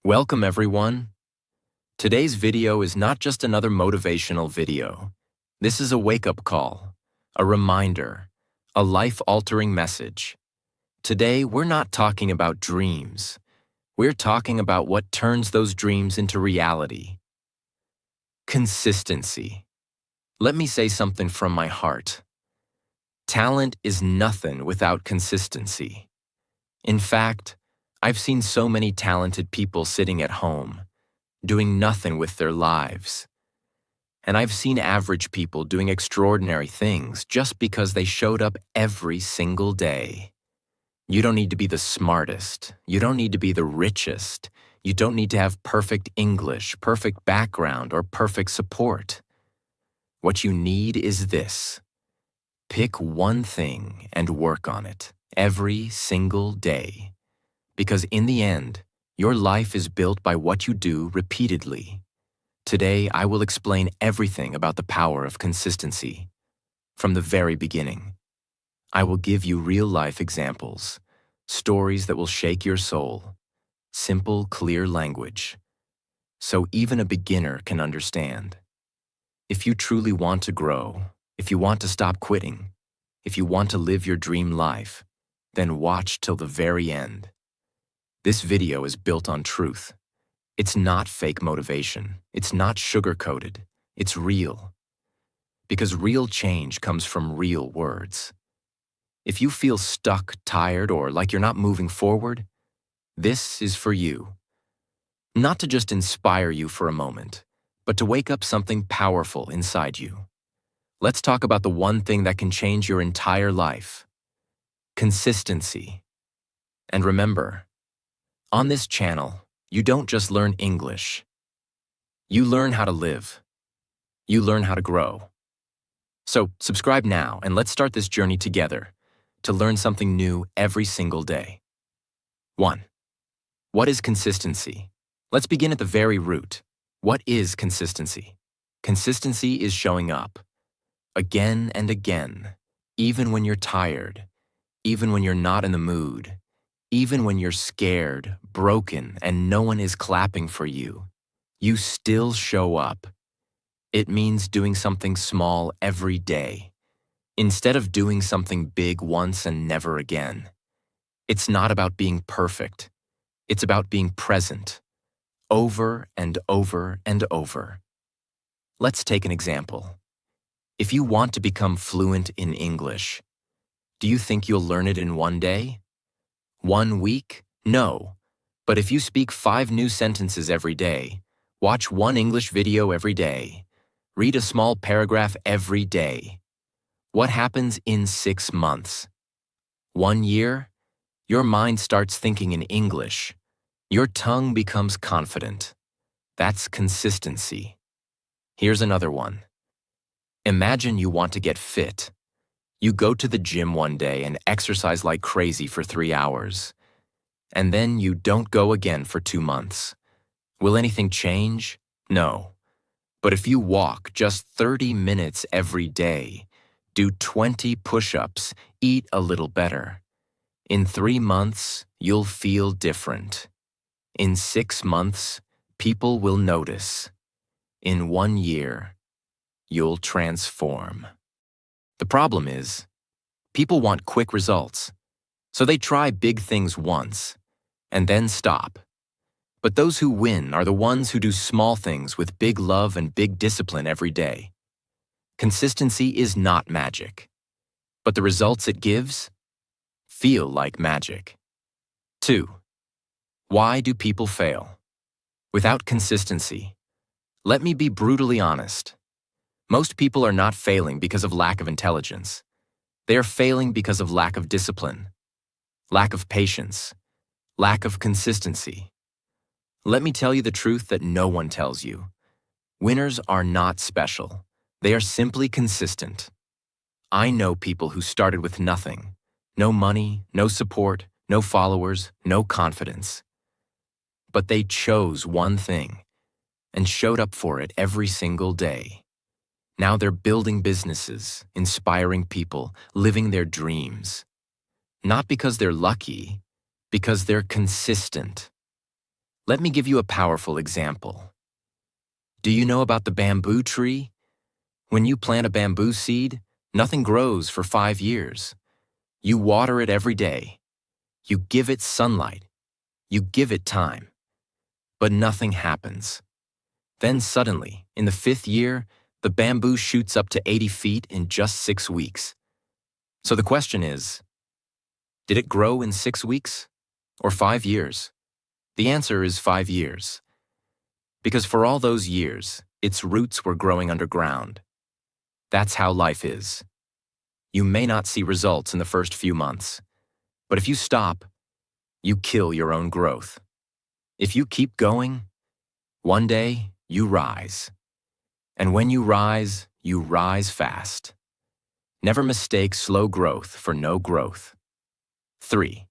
Welcome everyone. Today's video is not just another motivational video. This is a wake-up call, a reminder, a life-altering message. Today, we're not talking about dreams. We're talking about what turns those dreams into reality. Consistency. Let me say something from my heart. Talent is nothing without consistency. In fact, I've seen so many talented people sitting at home, doing nothing with their lives. And I've seen average people doing extraordinary things just because they showed up every single day. You don't need to be the smartest. You don't need to be the richest. You don't need to have perfect English, perfect background, or perfect support. What you need is this. Pick one thing and work on it every single day. Because in the end, your life is built by what you do repeatedly. Today, I will explain everything about the power of consistency. From the very beginning, I will give you real-life examples, stories that will shake your soul, simple, clear language, so even a beginner can understand. If you truly want to grow, if you want to stop quitting, if you want to live your dream life, then watch till the very end. This video is built on truth. It's not fake motivation. It's not sugar-coated. It's real. Because real change comes from real words. If you feel stuck, tired, or like you're not moving forward, this is for you. Not to just inspire you for a moment, but to wake up something powerful inside you. Let's talk about the one thing that can change your entire life. Consistency. And remember, on this channel, you don't just learn English. You learn how to live. You learn how to grow. So subscribe now and let's start this journey together to learn something new every single day. 1. What is consistency? Let's begin at the very root. What is consistency? Consistency is showing up. Again and again, even when you're tired, even when you're not in the mood, even when you're scared, broken, and no one is clapping for you, you still show up. It means doing something small every day, instead of doing something big once and never again. It's not about being perfect. It's about being present, over and over and over. Let's take an example. If you want to become fluent in English, do you think you'll learn it in one day? 1 week? No. But if you speak 5 new sentences every day, watch 1 English video every day, read a small paragraph every day, what happens in 6 months? 1 year? Your mind starts thinking in English. Your tongue becomes confident. That's consistency. Here's another one. Imagine you want to get fit. You go to the gym one day and exercise like crazy for 3 hours. And then you don't go again for 2 months. Will anything change? No. But if you walk just 30 minutes every day, do 20 push-ups, eat a little better, in 3 months, you'll feel different. In 6 months, people will notice. In 1 year, you'll transform. The problem is, people want quick results, so they try big things once, and then stop. But those who win are the ones who do small things with big love and big discipline every day. Consistency is not magic, but the results it gives feel like magic. 2. Why do people fail? Without consistency, let me be brutally honest. Most people are not failing because of lack of intelligence. They are failing because of lack of discipline, lack of patience, lack of consistency. Let me tell you the truth that no one tells you. Winners are not special. They are simply consistent. I know people who started with nothing. No money, no support, no followers, no confidence. But they chose one thing and showed up for it every single day. Now they're building businesses, inspiring people, living their dreams. Not because they're lucky, because they're consistent. Let me give you a powerful example. Do you know about the bamboo tree? When you plant a bamboo seed, nothing grows for 5 years. You water it every day. You give it sunlight. You give it time. But nothing happens. Then suddenly, in the 5th year, the bamboo shoots up to 80 feet in just 6 weeks. So the question is, did it grow in 6 weeks or 5 years? The answer is 5 years. Because for all those years, its roots were growing underground. That's how life is. You may not see results in the first few months, but if you stop, you kill your own growth. If you keep going, one day you rise. And when you rise fast. Never mistake slow growth for no growth. 3.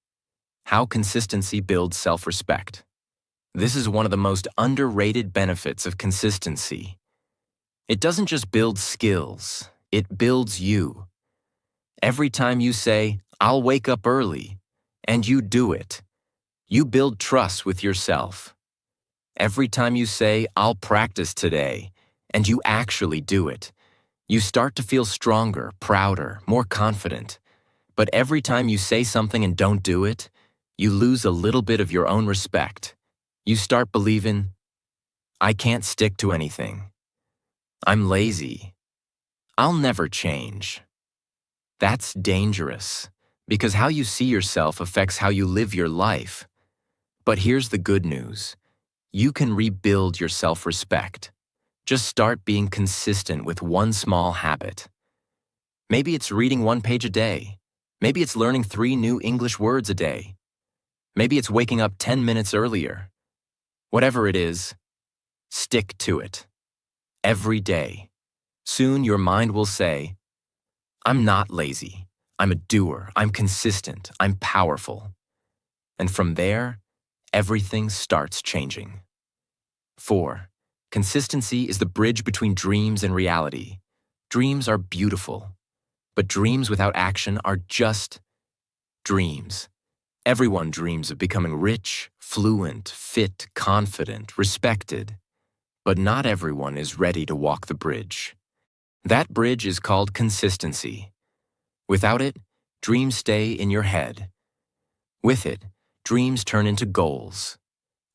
How consistency builds self-respect. This is one of the most underrated benefits of consistency. It doesn't just build skills, it builds you. Every time you say, "I'll wake up early," and you do it, you build trust with yourself. Every time you say, "I'll practice today," and you actually do it, you start to feel stronger, prouder, more confident. But every time you say something and don't do it, you lose a little bit of your own respect. You start believing, "I can't stick to anything. I'm lazy. I'll never change." That's dangerous, because how you see yourself affects how you live your life. But here's the good news. You can rebuild your self-respect. Just start being consistent with one small habit. Maybe it's reading 1 page a day. Maybe it's learning 3 new English words a day. Maybe it's waking up 10 minutes earlier. Whatever it is, stick to it. Every day. Soon your mind will say, "I'm not lazy. I'm a doer. I'm consistent. I'm powerful." And from there, everything starts changing. 4. Consistency is the bridge between dreams and reality. Dreams are beautiful, but dreams without action are just dreams. Everyone dreams of becoming rich, fluent, fit, confident, respected. But not everyone is ready to walk the bridge. That bridge is called consistency. Without it, dreams stay in your head. With it, dreams turn into goals.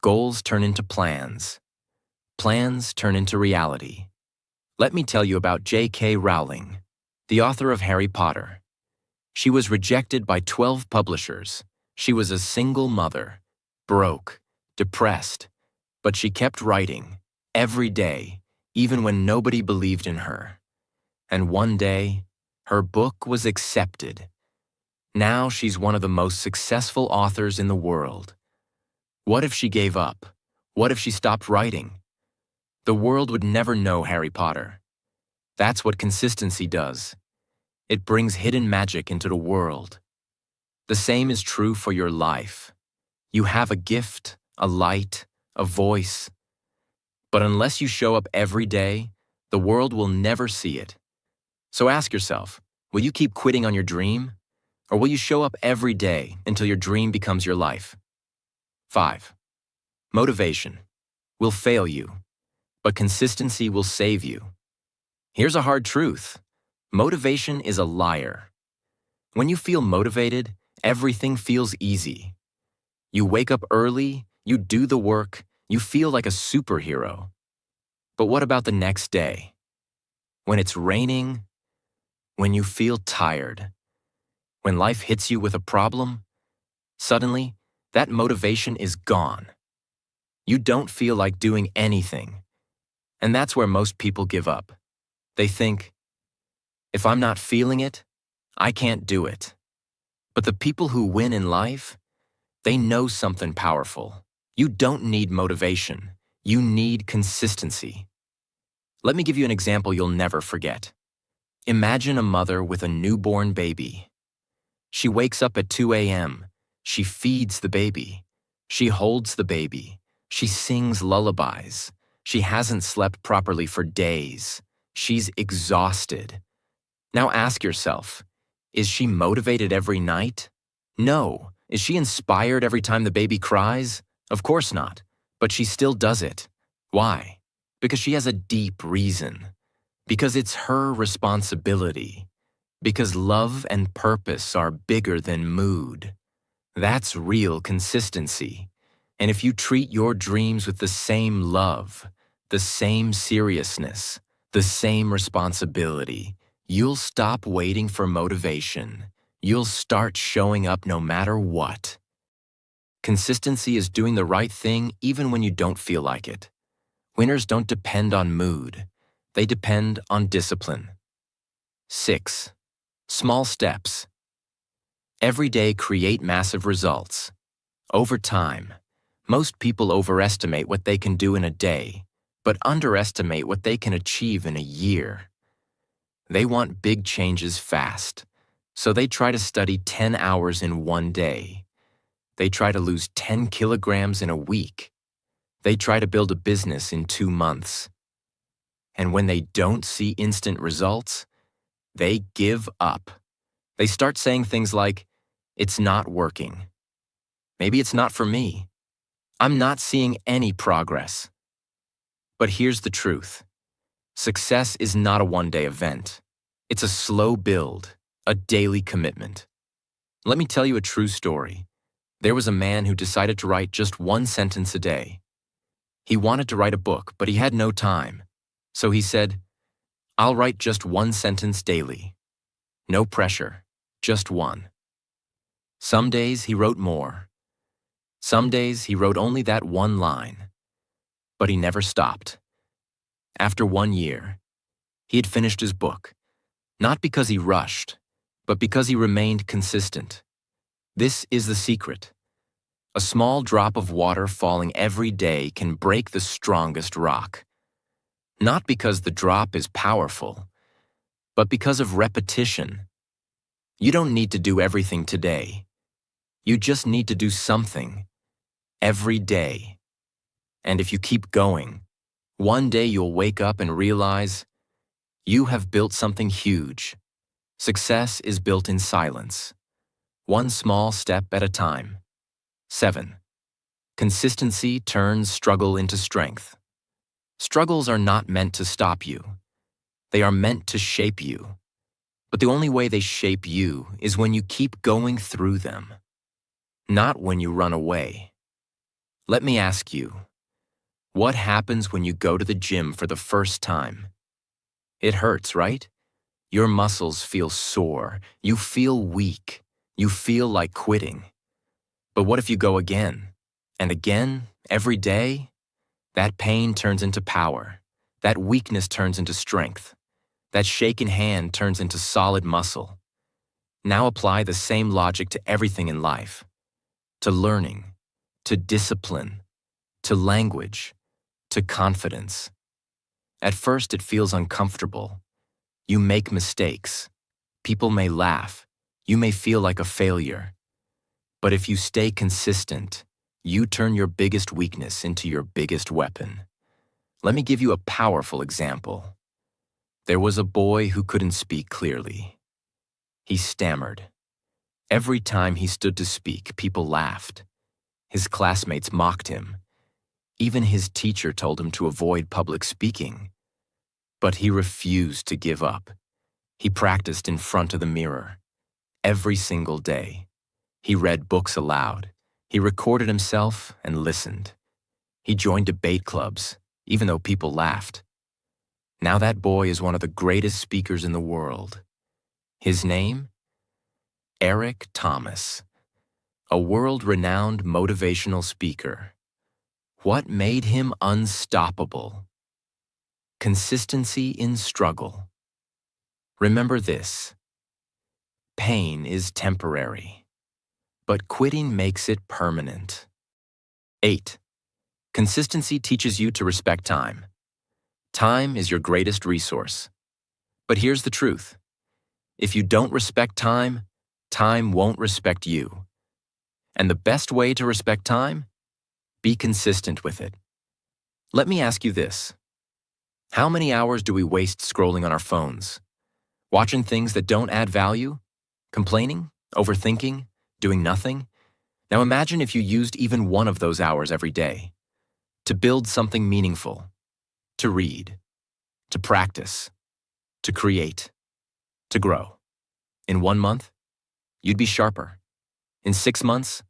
Goals turn into plans. Plans turn into reality. Let me tell you about J.K. Rowling, the author of Harry Potter. She was rejected by 12 publishers. She was a single mother, broke, depressed, but she kept writing every day, even when nobody believed in her. And one day, her book was accepted. Now she's one of the most successful authors in the world. What if she gave up? What if she stopped writing? The world would never know Harry Potter. That's what consistency does. It brings hidden magic into the world. The same is true for your life. You have a gift, a light, a voice. But unless you show up every day, the world will never see it. So ask yourself, will you keep quitting on your dream? Or will you show up every day until your dream becomes your life? 5. Motivation will fail you, but consistency will save you. Here's a hard truth. Motivation is a liar. When you feel motivated, everything feels easy. You wake up early, you do the work, you feel like a superhero. But what about the next day? When it's raining? When you feel tired? When life hits you with a problem? Suddenly, that motivation is gone. You don't feel like doing anything. And that's where most people give up. They think, if I'm not feeling it, I can't do it. But the people who win in life, they know something powerful. You don't need motivation. You need consistency. Let me give you an example you'll never forget. Imagine a mother with a newborn baby. She wakes up at 2 a.m. She feeds the baby. She holds the baby. She sings lullabies. She hasn't slept properly for days. She's exhausted. Now ask yourself, is she motivated every night? No. Is she inspired every time the baby cries? Of course not. But she still does it. Why? Because she has a deep reason. Because it's her responsibility. Because love and purpose are bigger than mood. That's real consistency. And if you treat your dreams with the same love, the same seriousness, the same responsibility, you'll stop waiting for motivation. You'll start showing up no matter what. Consistency is doing the right thing even when you don't feel like it. Winners don't depend on mood. They depend on discipline. 6. Small steps. Every day create massive results. Over time, most people overestimate what they can do in a day, but underestimate what they can achieve in a year. They want big changes fast, so they try to study 10 hours in one day. They try to lose 10 kilograms in a week. They try to build a business in 2 months. And when they don't see instant results, they give up. They start saying things like, "It's not working. Maybe it's not for me. I'm not seeing any progress." But here's the truth. Success is not a one-day event. It's a slow build, a daily commitment. Let me tell you a true story. There was a man who decided to write just one sentence a day. He wanted to write a book, but he had no time. So he said, "I'll write just one sentence daily. No pressure, just one." Some days he wrote more. Some days he wrote only that one line. But he never stopped. After 1 year, he had finished his book, not because he rushed, but because he remained consistent. This is the secret. A small drop of water falling every day can break the strongest rock. Not because the drop is powerful, but because of repetition. You don't need to do everything today. You just need to do something every day. And if you keep going, one day you'll wake up and realize you have built something huge. Success is built in silence, one small step at a time. 7. Consistency turns struggle into strength. Struggles are not meant to stop you. They are meant to shape you. But the only way they shape you is when you keep going through them, not when you run away. Let me ask you, what happens when you go to the gym for the first time? It hurts, right? Your muscles feel sore. You feel weak. You feel like quitting. But what if you go again and again, every day? That pain turns into power. That weakness turns into strength. That shaken hand turns into solid muscle. Now apply the same logic to everything in life. To learning, to discipline, to language, to confidence. At first it feels uncomfortable. You make mistakes. People may laugh. You may feel like a failure. But if you stay consistent, you turn your biggest weakness into your biggest weapon. Let me give you a powerful example. There was a boy who couldn't speak clearly. He stammered. Every time he stood to speak, people laughed. His classmates mocked him. Even his teacher told him to avoid public speaking. But he refused to give up. He practiced in front of the mirror every single day. He read books aloud. He recorded himself and listened. He joined debate clubs, even though people laughed. Now that boy is one of the greatest speakers in the world. His name? Eric Thomas, a world-renowned motivational speaker. What made him unstoppable? Consistency in struggle. Remember this: pain is temporary, but quitting makes it permanent. 8. Consistency teaches you to respect time. Time is your greatest resource. But here's the truth. If you don't respect time, time won't respect you. And the best way to respect time? Be consistent with it. Let me ask you this. How many hours do we waste scrolling on our phones? Watching things that don't add value? Complaining? Overthinking? Doing nothing? Now imagine if you used even one of those hours every day. to build something meaningful, to read, to practice, to create, to grow. In 1 month, you'd be sharper. In 6 months,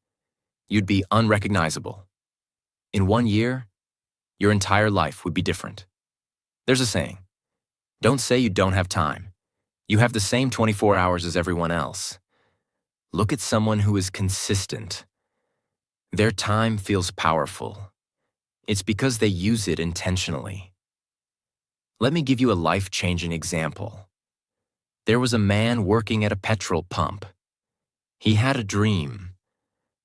you'd be unrecognizable. In 1 year, your entire life would be different. There's a saying, don't say you don't have time. You have the same 24 hours as everyone else. Look at someone who is consistent. Their time feels powerful. It's because they use it intentionally. Let me give you a life-changing example. There was a man working at a petrol pump. He had a dream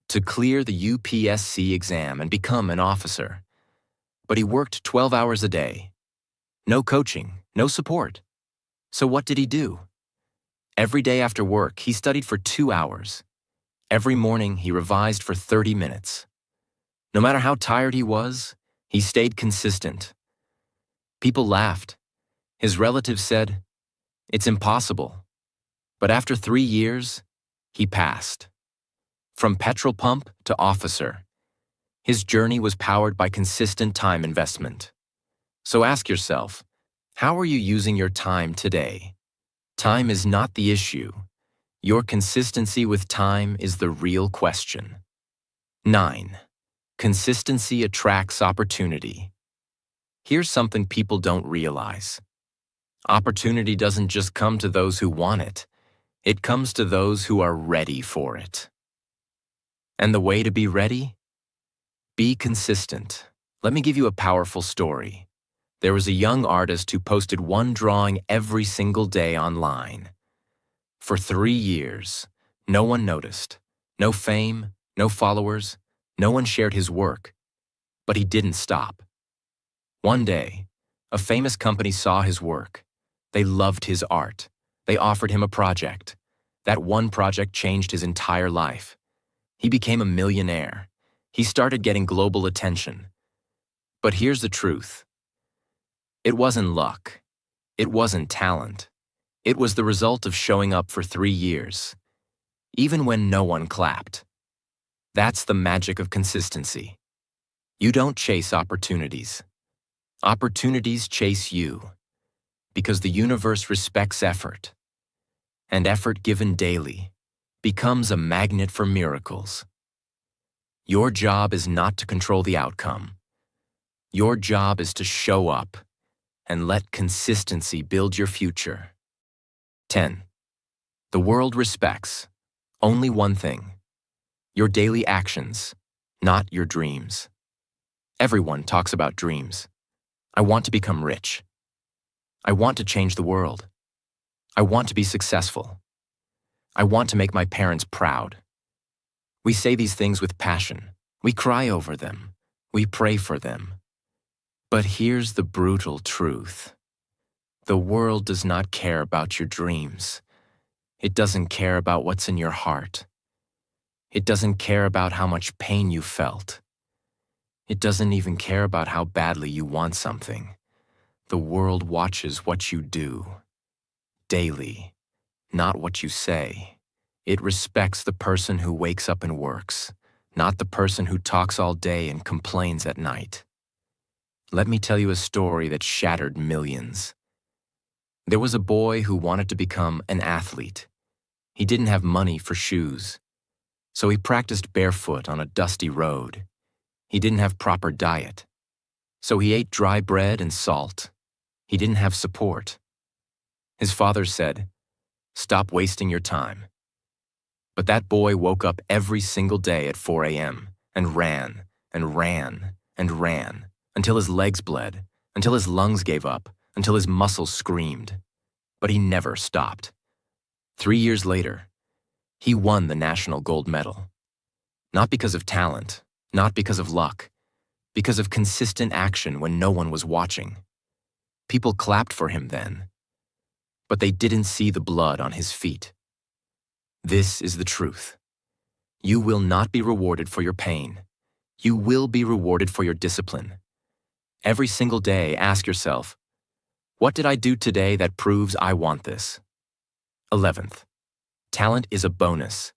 to clear the UPSC exam and become an officer. But he worked 12 hours a day. No coaching, no support. So what did he do? Every day after work, he studied for 2 hours. Every morning, he revised for 30 minutes. No matter how tired he was, he stayed consistent. People laughed. His relatives said, "It's impossible." But after 3 years, he passed. From petrol pump to officer, his journey was powered by consistent time investment. So ask yourself, how are you using your time today? Time is not the issue. Your consistency with time is the real question. 9. Consistency attracts opportunity. Here's something people don't realize. Opportunity doesn't just come to those who want it. It comes to those who are ready for it. And the way to be ready? Be consistent. Let me give you a powerful story. There was a young artist who posted one drawing every single day online. For 3 years, no one noticed. No fame, no followers, no one shared his work. But he didn't stop. One day, a famous company saw his work. They loved his art. They offered him a project. That one project changed his entire life. He became a millionaire. He started getting global attention. But here's the truth. It wasn't luck. It wasn't talent. It was the result of showing up for 3 years, even when no one clapped. That's the magic of consistency. You don't chase opportunities. Opportunities chase you, because the universe respects effort, and effort given daily becomes a magnet for miracles. Your job is not to control the outcome. Your job is to show up and let consistency build your future. 10. The world respects only one thing: your daily actions, not your dreams. Everyone talks about dreams. I want to become rich. I want to change the world. I want to be successful. I want to make my parents proud. We say these things with passion. We cry over them. We pray for them. But here's the brutal truth. The world does not care about your dreams. It doesn't care about what's in your heart. It doesn't care about how much pain you felt. It doesn't even care about how badly you want something. The world watches what you do daily, not what you say. It respects the person who wakes up and works, not the person who talks all day and complains at night. Let me tell you a story that shattered millions. There was a boy who wanted to become an athlete. He didn't have money for shoes, so he practiced barefoot on a dusty road. He didn't have proper diet, so he ate dry bread and salt. He didn't have support. His father said, "Stop wasting your time." But that boy woke up every single day at 4 a.m. and ran and ran and ran until his legs bled, until his lungs gave up, until his muscles screamed. But he never stopped. 3 years later, he won the national gold medal. Not because of talent, not because of luck, because of consistent action when no one was watching. People clapped for him then, but they didn't see the blood on his feet. This is the truth. You will not be rewarded for your pain. You will be rewarded for your discipline. Every single day, ask yourself, what did I do today that proves I want this? 11th, talent is a bonus.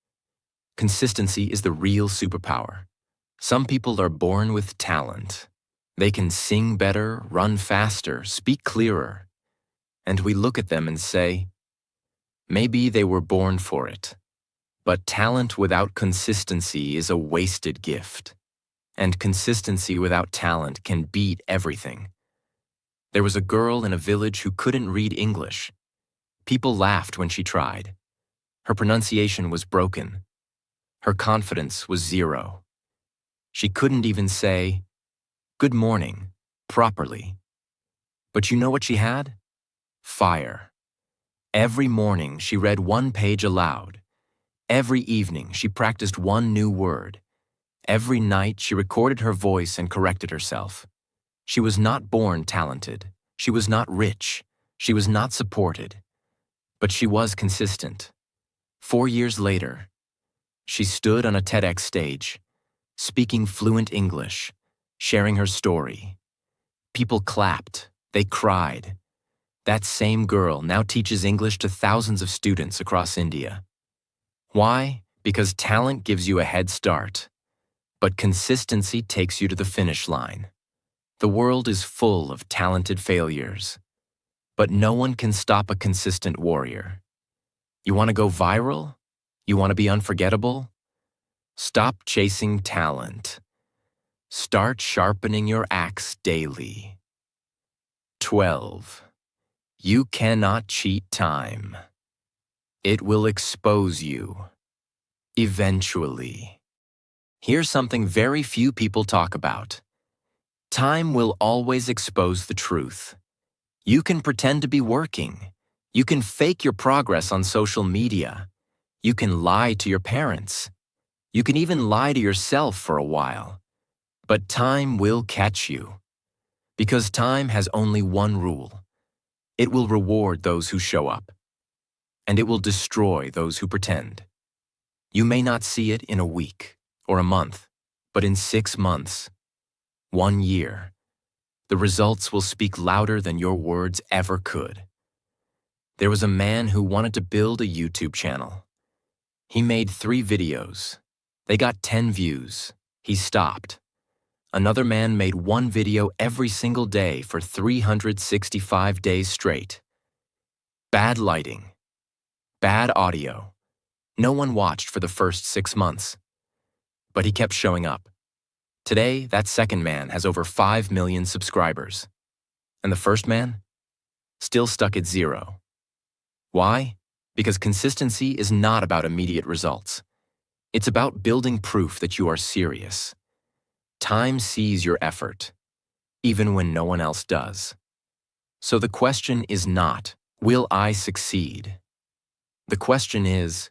Consistency is the real superpower. Some people are born with talent. They can sing better, run faster, speak clearer. And we look at them and say, maybe they were born for it. But talent without consistency is a wasted gift. And consistency without talent can beat everything. There was a girl in a village who couldn't read English. People laughed when she tried. Her pronunciation was broken. Her confidence was zero. She couldn't even say, "Good morning," properly. But you know what she had? Fire. Every morning she read one page aloud. Every evening she practiced one new word. Every night she recorded her voice and corrected herself. She was not born talented. She was not rich. She was not supported. But she was consistent. 4 years later, she stood on a TEDx stage, speaking fluent English, sharing her story. People clapped. They cried. That same girl now teaches English to thousands of students across India. Why? Because talent gives you a head start, but consistency takes you to the finish line. The world is full of talented failures, but no one can stop a consistent warrior. You want to go viral? You want to be unforgettable? Stop chasing talent. Start sharpening your axe daily. 12. You cannot cheat time. It will expose you. Eventually. Here's something very few people talk about. Time will always expose the truth. You can pretend to be working. You can fake your progress on social media. You can lie to your parents. You can even lie to yourself for a while. But time will catch you. Because time has only one rule. It will reward those who show up. And it will destroy those who pretend. You may not see it in a week or a month, but in 6 months, 1 year, the results will speak louder than your words ever could. There was a man who wanted to build a YouTube channel. He made 3 videos. They got 10 views. He stopped. Another man made 1 video every single day for 365 days straight. Bad lighting. Bad audio. No one watched for the first 6 months. But he kept showing up. Today, that second man has over 5 million subscribers. And the first man? Still stuck at 0. Why? Because consistency is not about immediate results. It's about building proof that you are serious. Time sees your effort, even when no one else does. So the question is not, will I succeed? The question is,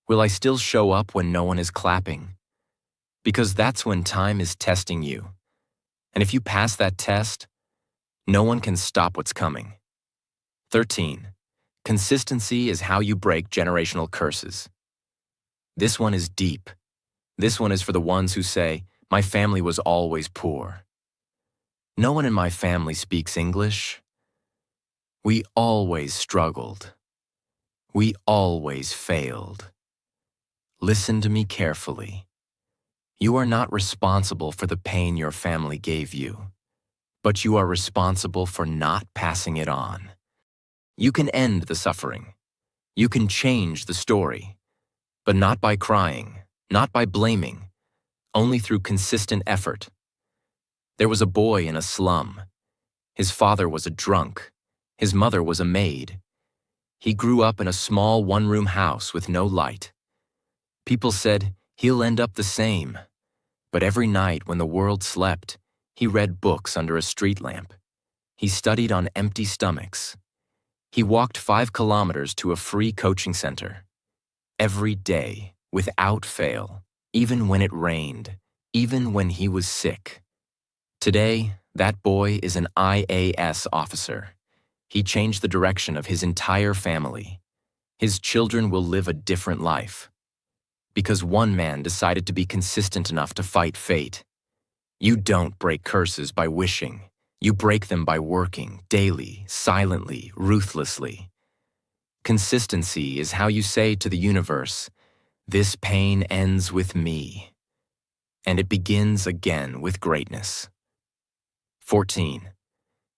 will I still show up when no one is clapping? Because that's when time is testing you. And if you pass that test, no one can stop what's coming. 13. Consistency is how you break generational curses. This one is deep. This one is for the ones who say, my family was always poor. No one in my family speaks English. We always struggled. We always failed. Listen to me carefully. You are not responsible for the pain your family gave you, but you are responsible for not passing it on. You can end the suffering. You can change the story, but not by crying, not by blaming, only through consistent effort. There was a boy in a slum. His father was a drunk. His mother was a maid. He grew up in a small one-room house with no light. People said, he'll end up the same. But every night when the world slept, he read books under a street lamp. He studied on empty stomachs. He walked 5 kilometers to a free coaching center. Every day, without fail, even when it rained, even when he was sick. Today, that boy is an IAS officer. He changed the direction of his entire family. His children will live a different life. Because one man decided to be consistent enough to fight fate. You don't break curses by wishing. You break them by working, daily, silently, ruthlessly. Consistency is how you say to the universe, this pain ends with me. And it begins again with greatness. 14.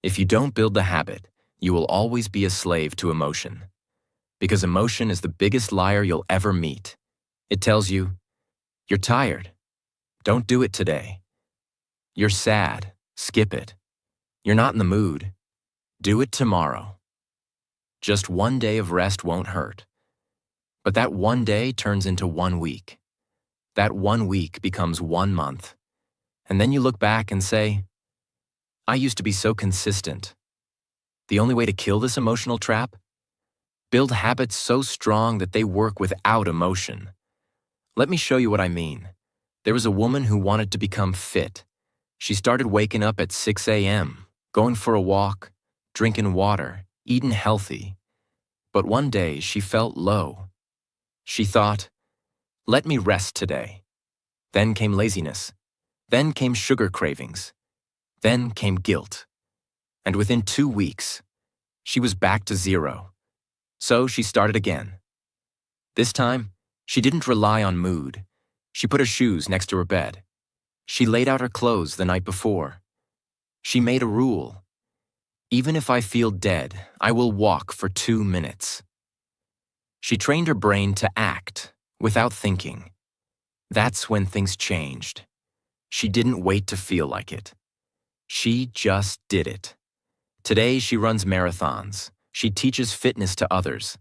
If you don't build the habit, you will always be a slave to emotion. Because emotion is the biggest liar you'll ever meet. It tells you, you're tired. Don't do it today. You're sad. Skip it. You're not in the mood. Do it tomorrow. Just one day of rest won't hurt. But that one day turns into 1 week. That 1 week becomes 1 month. And then you look back and say, I used to be so consistent. The only way to kill this emotional trap? Build habits so strong that they work without emotion. Let me show you what I mean. There was a woman who wanted to become fit. She started waking up at 6 a.m., going for a walk, drinking water, eating healthy. But one day she felt low. She thought, let me rest today. Then came laziness. Then came sugar cravings. Then came guilt. And within 2 weeks, she was back to zero. So she started again. This time, she didn't rely on mood. She put her shoes next to her bed. She laid out her clothes the night before. She made a rule. Even if I feel dead, I will walk for 2 minutes. She trained her brain to act without thinking. That's when things changed. She didn't wait to feel like it. She just did it. Today she runs marathons. She teaches fitness to others.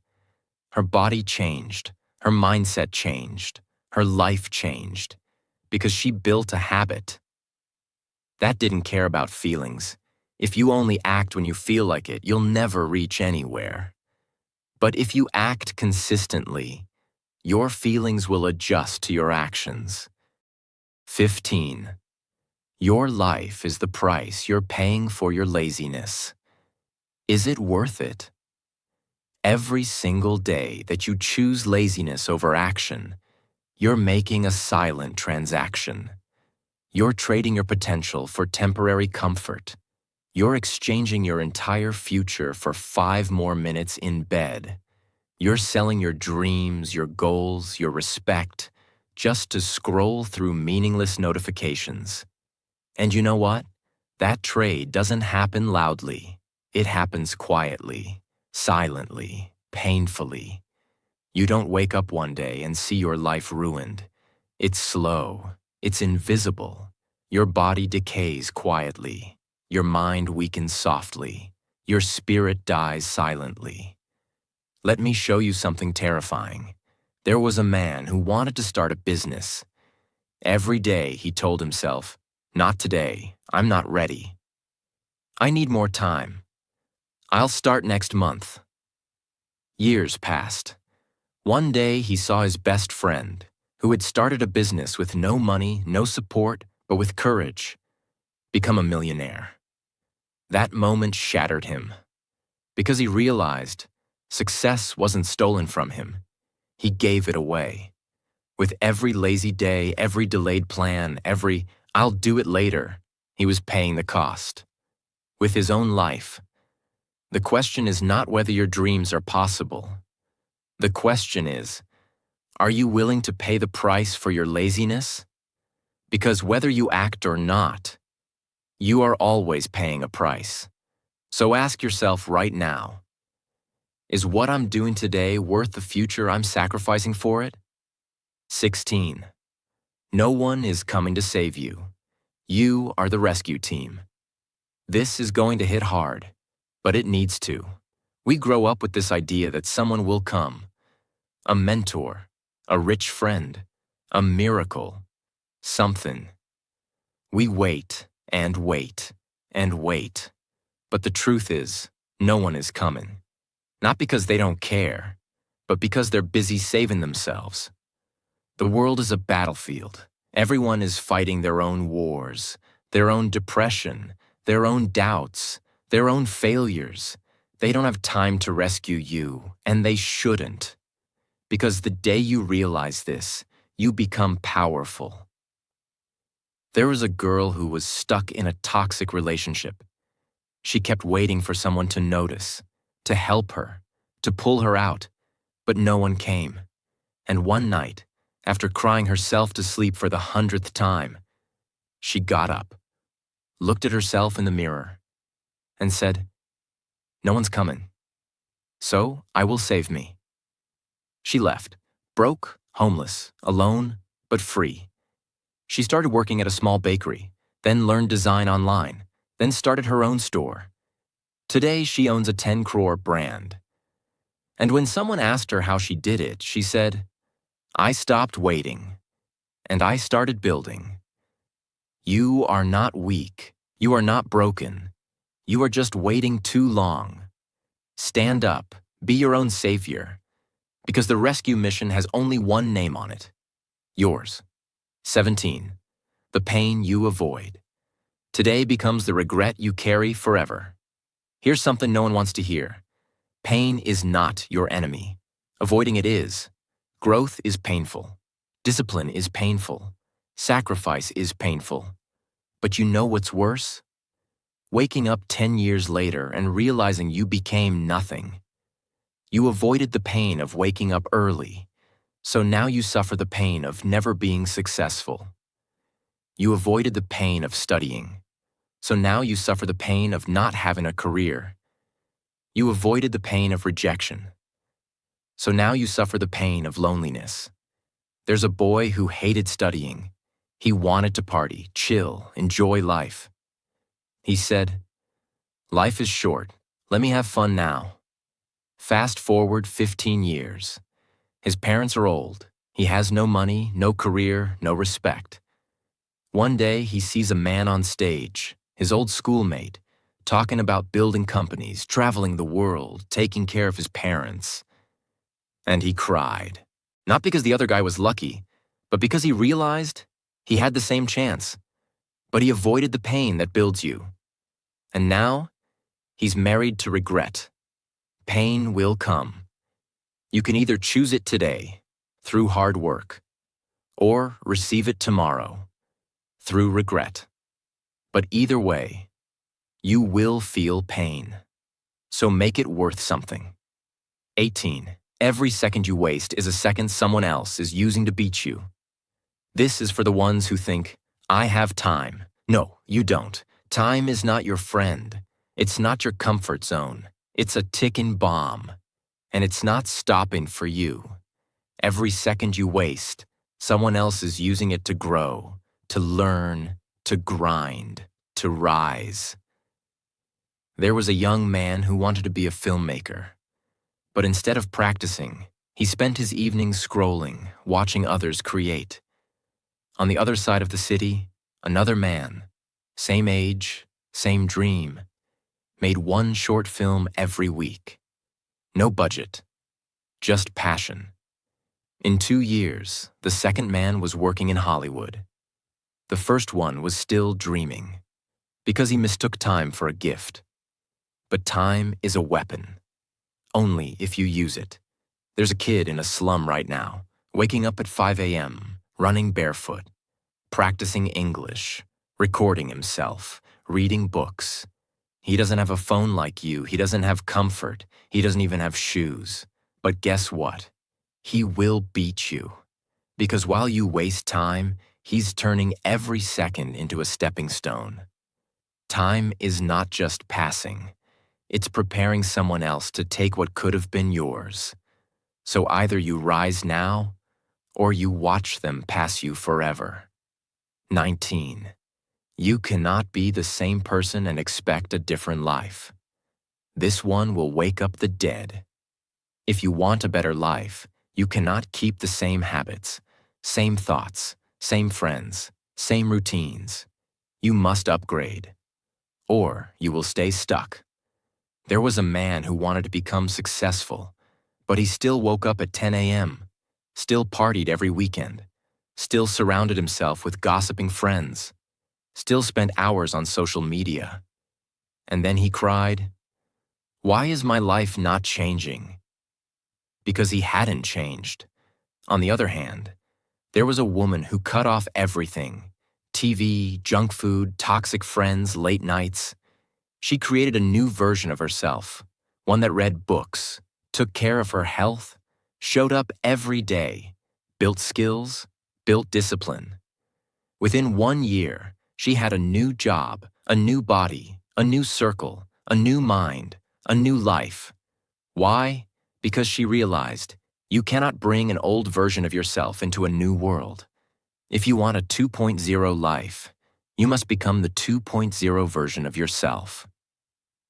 Her body changed. Her mindset changed. Her life changed. Because she built a habit. That didn't care about feelings. If you only act when you feel like it, you'll never reach anywhere. But if you act consistently, your feelings will adjust to your actions. 15. Your life is the price you're paying for your laziness. Is it worth it? Every single day that you choose laziness over action, you're making a silent transaction. You're trading your potential for temporary comfort. You're exchanging your entire future for 5 more minutes in bed. You're selling your dreams, your goals, your respect, just to scroll through meaningless notifications. And you know what? That trade doesn't happen loudly. It happens quietly, silently, painfully. You don't wake up one day and see your life ruined. It's slow. It's invisible. Your body decays quietly. Your mind weakens softly. Your spirit dies silently. Let me show you something terrifying. There was a man who wanted to start a business. Every day he told himself, not today, I'm not ready. I need more time. I'll start next month. Years passed. One day he saw his best friend, who had started a business with no money, no support, but with courage, become a millionaire. That moment shattered him, because he realized success wasn't stolen from him. He gave it away. With every lazy day, every delayed plan, every I'll do it later, he was paying the cost. With his own life. The question is not whether your dreams are possible. The question is, are you willing to pay the price for your laziness? Because whether you act or not, you are always paying a price. So ask yourself right now, is what I'm doing today worth the future I'm sacrificing for it? 16. No one is coming to save you. You are the rescue team. This is going to hit hard, but it needs to. We grow up with this idea that someone will come. A mentor, a rich friend, a miracle, something. We wait and wait and wait. But the truth is, no one is coming. Not because they don't care, but because they're busy saving themselves. The world is a battlefield. Everyone is fighting their own wars, their own depression, their own doubts, their own failures. They don't have time to rescue you, and they shouldn't. Because the day you realize this, you become powerful. There was a girl who was stuck in a toxic relationship. She kept waiting for someone to notice, to help her, to pull her out, but no one came. And one night, after crying herself to sleep for the 100th time, she got up, looked at herself in the mirror, and said, "No one's coming, so I will save me." She left, broke, homeless, alone, but free. She started working at a small bakery, then learned design online, then started her own store. Today, she owns a 10 crore brand. And when someone asked her how she did it, she said, "I stopped waiting, and I started building." You are not weak. You are not broken. You are just waiting too long. Stand up. Be your own savior. Because the rescue mission has only one name on it. Yours. 17. The pain you avoid. Today becomes the regret you carry forever. Here's something no one wants to hear. Pain is not your enemy. Avoiding it is. Growth is painful. Discipline is painful. Sacrifice is painful. But you know what's worse? Waking up 10 years later and realizing you became nothing. You avoided the pain of waking up early, so now you suffer the pain of never being successful. You avoided the pain of studying, so now you suffer the pain of not having a career. You avoided the pain of rejection, so now you suffer the pain of loneliness. There's a boy who hated studying. He wanted to party, chill, enjoy life. He said, "Life is short. Let me have fun now." Fast forward 15 years. His parents are old. He has no money, no career, no respect. One day, he sees a man on stage, his old schoolmate, talking about building companies, traveling the world, taking care of his parents. And he cried. Not because the other guy was lucky, but because he realized he had the same chance. But he avoided the pain that builds you. And now, he's married to regret. Pain will come. You can either choose it today, through hard work, or receive it tomorrow, through regret. But either way, you will feel pain. So make it worth something. 18. Every second you waste is a second someone else is using to beat you. This is for the ones who think, "I have time." No, you don't. Time is not your friend. It's not your comfort zone. It's a ticking bomb. And it's not stopping for you. Every second you waste, someone else is using it to grow, to learn, to grind, to rise. There was a young man who wanted to be a filmmaker. But instead of practicing, he spent his evenings scrolling, watching others create. On the other side of the city, another man, same age, same dream, made one short film every week. No budget, just passion. In 2 years, the second man was working in Hollywood. The first one was still dreaming, because he mistook time for a gift. But time is a weapon, only if you use it. There's a kid in a slum right now, waking up at 5 a.m., running barefoot, practicing English, recording himself, reading books. He doesn't have a phone like you. He doesn't have comfort. He doesn't even have shoes. But guess what? He will beat you. Because while you waste time, he's turning every second into a stepping stone. Time is not just passing. It's preparing someone else to take what could have been yours. So either you rise now, or you watch them pass you forever. 19. You cannot be the same person and expect a different life. This one will wake up the dead. If you want a better life, you cannot keep the same habits, same thoughts, same friends, same routines. You must upgrade, or you will stay stuck. There was a man who wanted to become successful, but he still woke up at 10 a.m., still partied every weekend, still surrounded himself with gossiping friends, still spent hours on social media. And then he cried, "Why is my life not changing?" Because he hadn't changed. On the other hand, there was a woman who cut off everything: TV, junk food, toxic friends, late nights. She created a new version of herself, one that read books, took care of her health, showed up every day, built skills, built discipline. Within 1 year, she had a new job, A new body, a new circle, a new mind, a new life. Why? Because she realized you cannot bring an old version of yourself into a new world. If you want a 2.0 life, you must become the 2.0 version of yourself.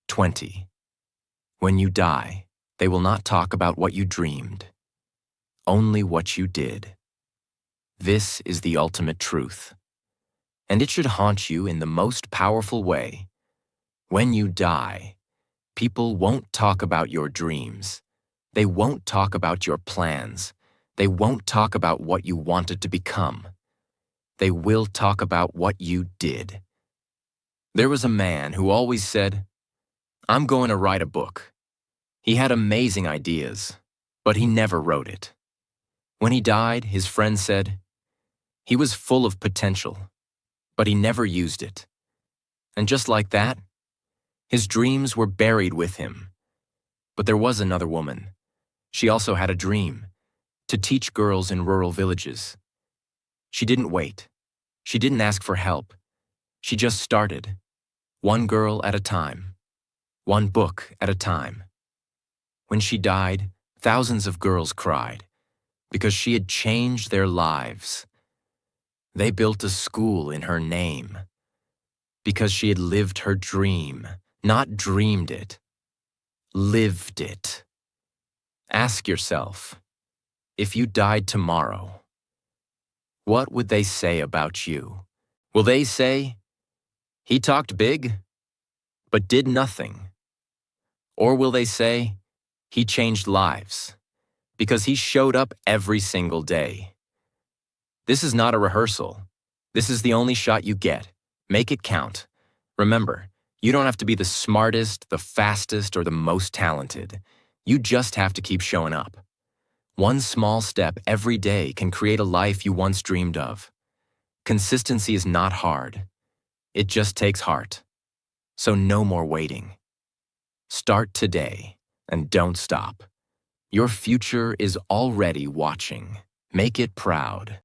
20. When you die, they will not talk about what you dreamed, only what you did. This is the ultimate truth, and it should haunt you in the most powerful way. When you die, people won't talk about your dreams. They won't talk about your plans. They won't talk about what you wanted to become. They will talk about what you did. There was a man who always said, "I'm going to write a book." He had amazing ideas, but he never wrote it. When he died, his friend said, he was full of potential, but he never used it. And just like that, his dreams were buried with him. But there was another woman. She also had a dream, to teach girls in rural villages. She didn't wait. She didn't ask for help. She just started, one girl at a time, one book at a time. When she died, thousands of girls cried because she had changed their lives. They built a school in her name because she had lived her dream, not dreamed it, lived it. Ask yourself, if you died tomorrow, what would they say about you? Will they say, he talked big, but did nothing? Or will they say, he changed lives, because he showed up every single day? This is not a rehearsal. This is the only shot you get. Make it count. Remember, you don't have to be the smartest, the fastest, or the most talented. You just have to keep showing up. One small step every day can create a life you once dreamed of. Consistency is not hard. It just takes heart. So no more waiting. Start today and don't stop. Your future is already watching. Make it proud.